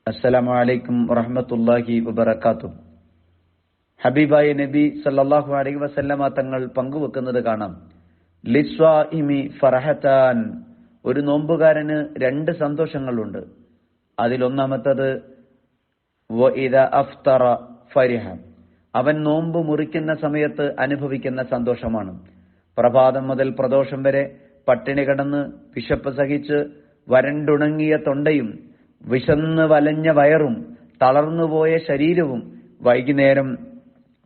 അസ്സലാമു അലൈക്കും വറഹ്മത്തുള്ളാഹി വബറകാതുഹു. ഹബീബായ നബി സല്ലല്ലാഹു അലൈഹി വസല്ലമ തങ്ങൾ പങ്കുവെക്കുന്നത് കാണാം. ലിസ്വാഇമി ഫറഹത്താൻ, ഒരു നോമ്പുകാരന് രണ്ട് സന്തോഷങ്ങളുണ്ട്. അതിലൊന്നാമത്തത് വഇദാ അഫ്തറ ഫരിഹ, അവൻ നോമ്പ് മുറിക്കുന്ന സമയത്ത് അനുഭവിക്കുന്ന സന്തോഷമാണ്. പ്രഭാതം മുതൽ പ്രദോഷം വരെ പട്ടിണി കിടന്ന് വിശപ്പ് സഹിച്ച് വരണ്ടുണങ്ങിയ തൊണ്ടയും വിശന്ന് വലഞ്ഞ വയറും തളർന്നുപോയ ശരീരവും വൈകുന്നേരം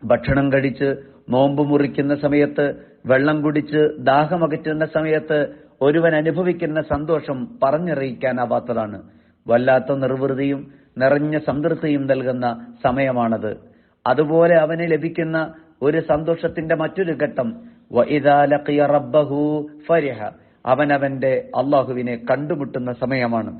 ഭക്ഷണം കഴിച്ച് നോമ്പ് മുറിക്കുന്ന സമയത്ത് വെള്ളം കുടിച്ച് ദാഹമകറ്റുന്ന സമയത്ത് ഒരുവൻ അനുഭവിക്കുന്ന സന്തോഷം പറഞ്ഞറിയിക്കാനാവാത്തതാണ്. വല്ലാത്ത നിർവൃതിയും നിറഞ്ഞ സംതൃപ്തിയും നൽകുന്ന സമയമാണത്. അതുപോലെ അവന് ലഭിക്കുന്ന ഒരു സന്തോഷത്തിന്റെ മറ്റൊരു ഘട്ടം വഇദാ ലഖിയ റബ്ബഹു ഫരിഹ, അവനവന്റെ അല്ലാഹുവിനെ കണ്ടുമുട്ടുന്ന സമയമാണ്.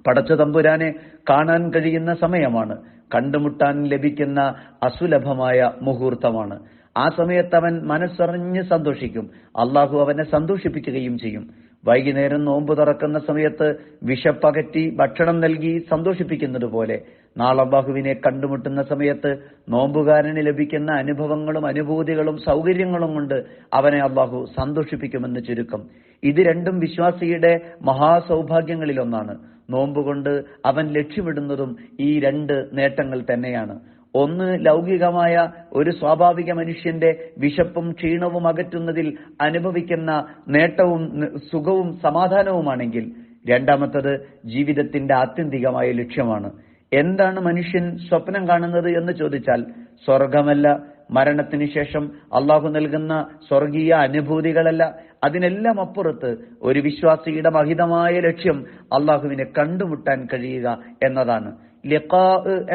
പടച്ച തമ്പുരാനെ കാണാൻ കഴിയുന്ന സമയമാണ്. കണ്ടുമുട്ടാൻ ലഭിക്കുന്ന അസുലഭമായ മുഹൂർത്തമാണ്. ആ സമയത്ത് അവൻ മനസ്സറിഞ്ഞ് സന്തോഷിക്കും. അള്ളാഹു അവനെ സന്തോഷിപ്പിക്കുകയും ചെയ്യും. വൈകുന്നേരം നോമ്പ് തുറക്കുന്ന സമയത്ത് വിശപ്പകറ്റി ഭക്ഷണം നൽകി സന്തോഷിപ്പിക്കുന്നത് പോലെ നാളെ അല്ലാഹുവിനെ കണ്ടുമുട്ടുന്ന സമയത്ത് നോമ്പുകാരന് ലഭിക്കുന്ന അനുഭവങ്ങളും അനുഭൂതികളും സൗകര്യങ്ങളും കൊണ്ട് അവനെ അല്ലാഹു സന്തോഷിപ്പിക്കുമെന്ന് ചുരുക്കം. ഇത് രണ്ടും വിശ്വാസിയുടെ മഹാസൗഭാഗ്യങ്ങളിലൊന്നാണ്. നോമ്പുകൊണ്ട് അവൻ ലക്ഷ്യമിടുന്നതും ഈ രണ്ട് നേട്ടങ്ങൾ തന്നെയാണ്. ഒന്ന്, ലൗകികമായ ഒരു സ്വാഭാവിക മനുഷ്യന്റെ വിശപ്പും ക്ഷീണവും അകറ്റുന്നതിൽ അനുഭവിക്കുന്ന നേട്ടവും സുഖവും സമാധാനവുമാണെങ്കിൽ, രണ്ടാമത്തത് ജീവിതത്തിന്റെ ആത്യന്തികമായ ലക്ഷ്യമാണ്. എന്താണ് മനുഷ്യൻ സ്വപ്നം കാണുന്നത് എന്ന് ചോദിച്ചാൽ, സ്വർഗമല്ല, മരണത്തിന് ശേഷം അള്ളാഹു നൽകുന്ന സ്വർഗീയ അനുഭൂതികളല്ല. അതിനെല്ലാം അപ്പുറത്ത് ഒരു വിശ്വാസിയുടെ മഹിതമായ ലക്ഷ്യം അള്ളാഹുവിനെ കണ്ടുമുട്ടാൻ കഴിയുക എന്നതാണ്. ലിഖാ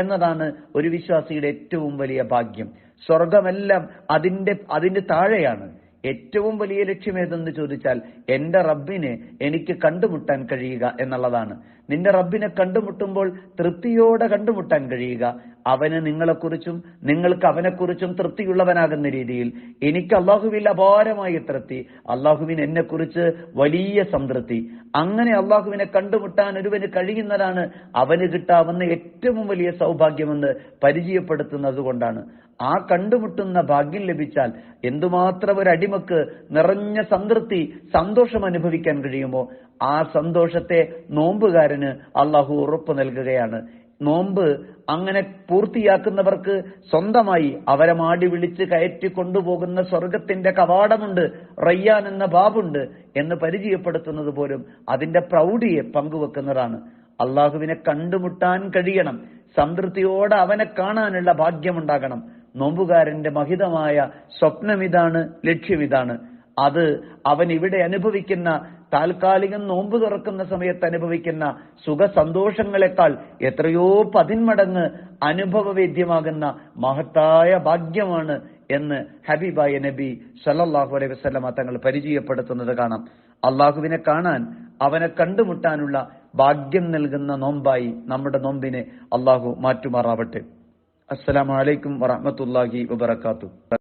എന്നതാണ് ഒരു വിശ്വാസിയുടെ ഏറ്റവും വലിയ ഭാഗ്യം. സ്വർഗമെല്ലാം അതിന്റെ താഴെയാണ്. ഏറ്റവും വലിയ ലക്ഷ്യം ഏതെന്ന് ചോദിച്ചാൽ, എന്റെ റബ്ബിനെ എനിക്ക് കണ്ടുമുട്ടാൻ കഴിയുക എന്നുള്ളതാണ്. നിന്റെ റബ്ബിനെ കണ്ടുമുട്ടുമ്പോൾ തൃപ്തിയോടെ കണ്ടുമുട്ടാൻ കഴിയുക. അവന് നിങ്ങളെക്കുറിച്ചും നിങ്ങൾക്ക് അവനെക്കുറിച്ചും തൃപ്തിയുള്ളവനാകുന്ന രീതിയിൽ, എനിക്ക് അള്ളാഹുവിൽ അപാരമായ തൃപ്തി, അള്ളാഹുവിന് എന്നെക്കുറിച്ച് വലിയ സംതൃപ്തി. അങ്ങനെ അള്ളാഹുവിനെ കണ്ടുമുട്ടാൻ ഒരുവന് കഴിയുന്നതാണ് അവന് കിട്ടാവുന്ന ഏറ്റവും വലിയ സൗഭാഗ്യമെന്ന് പരിചയപ്പെടുത്തുന്നത് കൊണ്ടാണ്. ആ കണ്ടുമുട്ടുന്ന ഭാഗ്യം ലഭിച്ചാൽ എന്തുമാത്രം ഒരു അടിമക്ക് നിറഞ്ഞ സംതൃപ്തി, സന്തോഷം അനുഭവിക്കാൻ കഴിയുമോ, ആ സന്തോഷത്തെ നോമ്പുകാരന് അള്ളാഹു ഉറപ്പ് നൽകുകയാണ്. നോമ്പ് അങ്ങനെ പൂർത്തിയാക്കുന്നവർക്ക് സ്വന്തമായി അവരെ മാടി വിളിച്ച് കയറ്റി കൊണ്ടുപോകുന്ന സ്വർഗത്തിന്റെ കവാടമുണ്ട്, റയ്യാൻ എന്ന ബാബുണ്ട് എന്ന് പരിചയപ്പെടുത്തുന്നത് പോലും അതിന്റെ പ്രൗഢിയെ പങ്കുവെക്കുന്നതാണ്. അള്ളാഹുവിനെ കണ്ടുമുട്ടാൻ കഴിയണം, സംതൃപ്തിയോടെ അവനെ കാണാനുള്ള ഭാഗ്യമുണ്ടാകണം. നോമ്പുകാരന്റെ മഹിതമായ സ്വപ്നമിതാണ്, ലക്ഷ്യമിതാണ്. അത് അവൻ ഇവിടെ അനുഭവിക്കുന്ന താൽക്കാലികം നോമ്പ് തുറക്കുന്ന സമയത്ത് അനുഭവിക്കുന്ന സുഖ സന്തോഷങ്ങളെക്കാൾ എത്രയോ പതിന്മടങ്ങ് അനുഭവവേദ്യമാകുന്ന മഹത്തായ ഭാഗ്യമാണ് എന്ന് ഹബീബായ നബി സല്ലല്ലാഹു അലൈഹി വസല്ലമ തങ്ങൾ പരിചയപ്പെടുത്തുന്നത് കാണാം. അള്ളാഹുവിനെ കാണാൻ, അവനെ കണ്ടുമുട്ടാനുള്ള ഭാഗ്യം നൽകുന്ന നോമ്പായി നമ്മുടെ നോമ്പിനെ അള്ളാഹു മാറ്റുമാറാവട്ടെ. അസ്സലാമു അലൈക്കും വറഹ്മത്തുള്ളാഹി വബറകാതുഹു.